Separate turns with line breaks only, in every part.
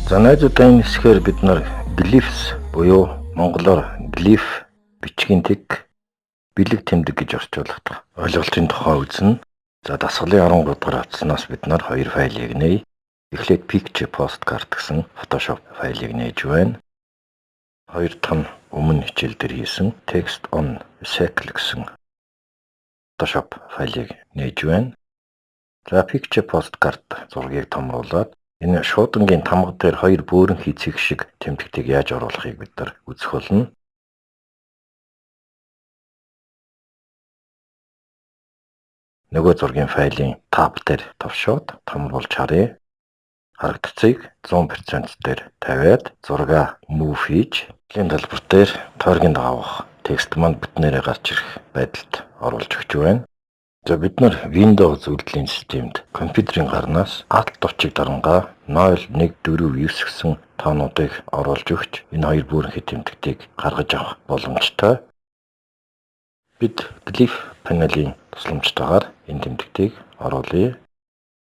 За найзуудаа энэ хэсгээр бид нар glyphs буюу монголоор glyph бичгийн тэг бэлэг тэмдэг гэж орчуулдаг. Ойлголтын тухай үзнэ. За дасгалын 13 дугаар хавцснаас бид нар хоёр файлыг нээе. Эхлээд picture postcard гэсэн Photoshop файлыг нээж байна. Хоёр дахь нь өмнө хичээл дээр хийсэн text on cycle гэсэн Photoshop файлыг нээж байна. За picture postcard зургийг томруулад энэ шуудангийн тамга дээр хоёр бөөрөнхий цэг шиг тэмдэгтийг яаж оруулахыг бид нар үзэх болно. Нөгөө зургийн файлын тап дээр товшоод томруулж харъя. Харагдцыг 100% дээр тавиад зургаа move хийж энэ талбар дээр тойргийн даавах текст маань бүтнээрээ гарч ирэх байдалд оруулж өгч байна. За бид нар Windows үйлдвэрлэлийн системд компьютерийн гарнаас Alt товчийг дарангаа 0149 гэсэн тоонуудыг оруулж өгч энэ хоёр бөөрөнхий тэмдэгтийг гаргаж авах боломжтой. Бид Glyph панелийн тусламжтайгаар энэ тэмдэгтийг оруулъя.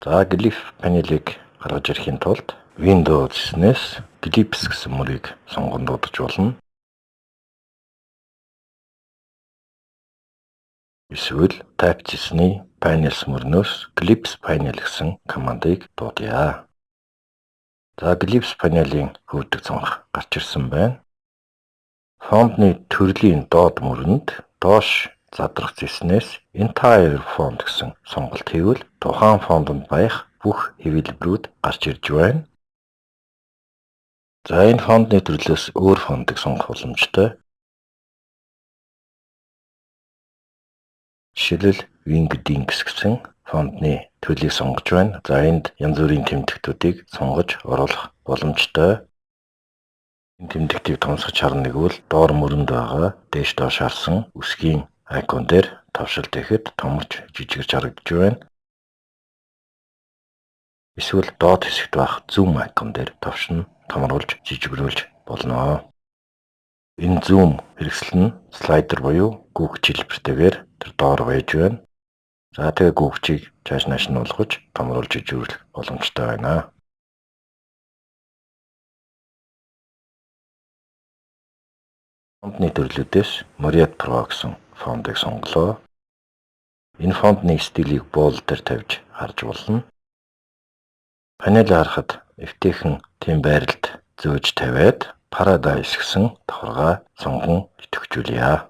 За Glyph панелийг гаргаж ирэхийн тулд Windows-ээс Glyphs гэсэн мөрийг сонгон дуудаж болно. Эсвэл Type C-ний Panels мөрнөөс Glyphs panel гэсэн командыг дуудъя. За Glyphs панелийн хөвдөг цонх гарч ирсэн байна. Фонтны төрлийн доод мөрөнд доош задрах зэснээс Entire font гэсэн сонголт хийвэл тухайн фонтод байх бүх хэвлэлбэрүүд гарч ирж байна. За энэ фонтны төрлөөс өөр фонтыг сонгох боломжтой. Жишээлбэл Wingdings гэсэн фонтны төлөвийг сонгож байна. За энд янз бүрийн тэмдэгтүүдийг сонгож оруулах боломжтой. Энэ тэмдэгтийг томсгож харна гэвэл доор мөрөнд байгаа дээш доош харсан үсгийн айкон дээр тавшилт хийхэд томорч жижигэрч харагдаж байна. Эсвэл доод хэсэгт байх zoom айкон дээр товшин томруулж жижигрүүлж болно. Энэ zoom хэрэгсэл нь слайдер буюу гүгч хэлбэртэйгээр тэр доор байж байна. За тэгээ гүгчийг цааш нааш нь болгож томруулж жижигрүүлэх боломжтой байна. Фонтны төрлүүдээс Myriad Pro гэсэн фонтыг сонголоо. Энэ фонтны стилийг bold дээр тавьж харж болно. Панель харахад эвтэйхэн тийм байралд зөөж тавиад Paradise гэсэн давхаргаа сонгон идэвхжүүлье.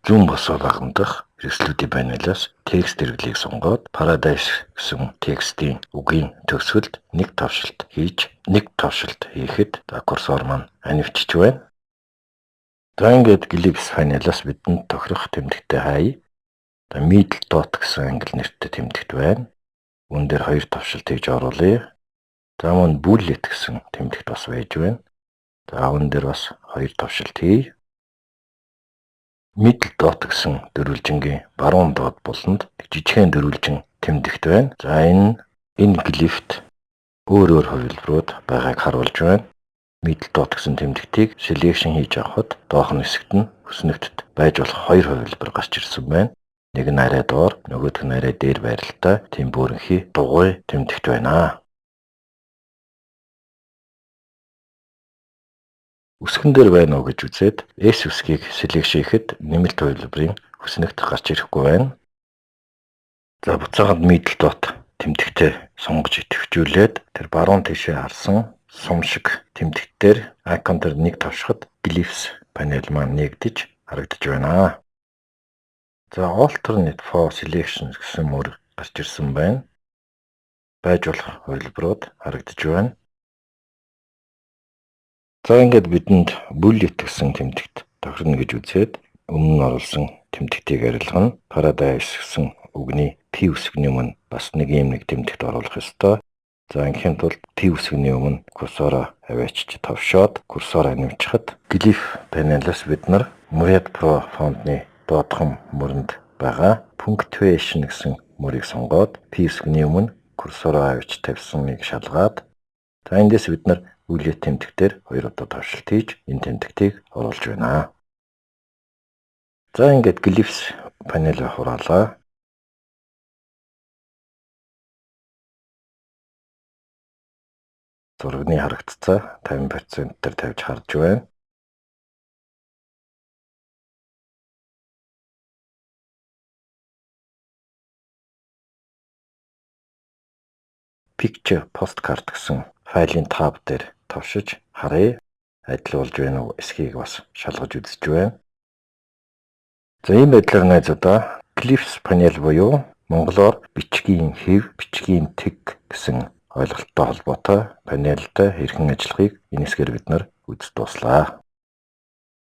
Зүүн босоо багамдах хэрэгслүүдийн панелаас текст хэрэглийг сонгоод Paradise гэсэн текстийн үгийн төгсгөлд нэг тавшилт хийхэд курсор маань анивчж байна. За ингээд Glyphs панелаас бидэнд тохирох тэмдэгтээ хаяа. За Middle dot гэсэн англи нэртэй тэмдэгт байна. Үүн дээр хоёр тавшилт хийж оруулъя. За мөн Bullet гэсэн тэмдэгт бас байж байна. За үүн дээр бас хоёр тавшилт хий. Middle dot гэсэн дөрвөлжингийн баруун доод буланд жижигхэн дөрвөлжин тэмдэгт байна. За энэ Glyph-т өөр хувилбарууд байгааг харуулж байна. Middle dot гэсэн тэмдэгтийг selection хийж авахад доох нь хэсэгт нь хүснэгтд байж болох хоёр хувилбар гарч ирсэн байна. Нэг нь арай доор, нөгөөх нь арай дээр байралтай тийм бөөрөнхий дугуй тэмдэгт байна. Үсгэн дээр байна уу гэж үзээд S үсгийг selection хийхэд нэмэлт хувилбарын хүснэгт гарч ирэхгүй байна. За буцаагаад Middle dot тэмдэгтээ сонгож идэвхжүүлээд тэр баруун тишээ харсан сум шиг тэмдэгтээр icon дээр нэг тавшихад Glyphs панел маань нэгдэж харагдаж байна. За alternate for selection гэсэн мөр гарч ирсэн байна. Байж болох хувилбарууд харагдаж байна. За ингээд бидэнд Bullet гэсэн тэмдэгт тохирно гэж үзээд өмнө нь оруулсан тэмдэгтийг арилгана. Paradise гэсэн үгний P үсгний өмнө бас нэг тэмдэгт оруулах ёстой. За инхийн тулд P үсгний өмнө курсороо аваачиж товшоод курсор анивчхад Glyph панелаас бид нар Myriad Pro фонтны доодхон мөрөнд байгаа punctuation гэсэн мөрийг сонгоод P үсгний өмнө курсороо авч тавьсныг шалгаад за эндээс бид нар Bullet тэмдэгтээр хоёр удаа тавшилт хийж энэ тэмдэгтийг оруулж байна. За ингээд Glyphs панелийг хураалаа. зурагны харагдцаа 50% дээр тавьж харж байна. Picture postcard гэсэн файлын таб дээр товшиж харъя. Адил болж байна уу? Эсхийг бас шалгаж үзэж байна. За ийм байдлаар найзуудаа Clips panel буюу монголоор бичгийн хэв, бичгийн тэг гэсэн ойлголттой холбоотой панелтай хэрхэн ажиллахыг энэ хэсгээр бид нар үзэж дуслаа.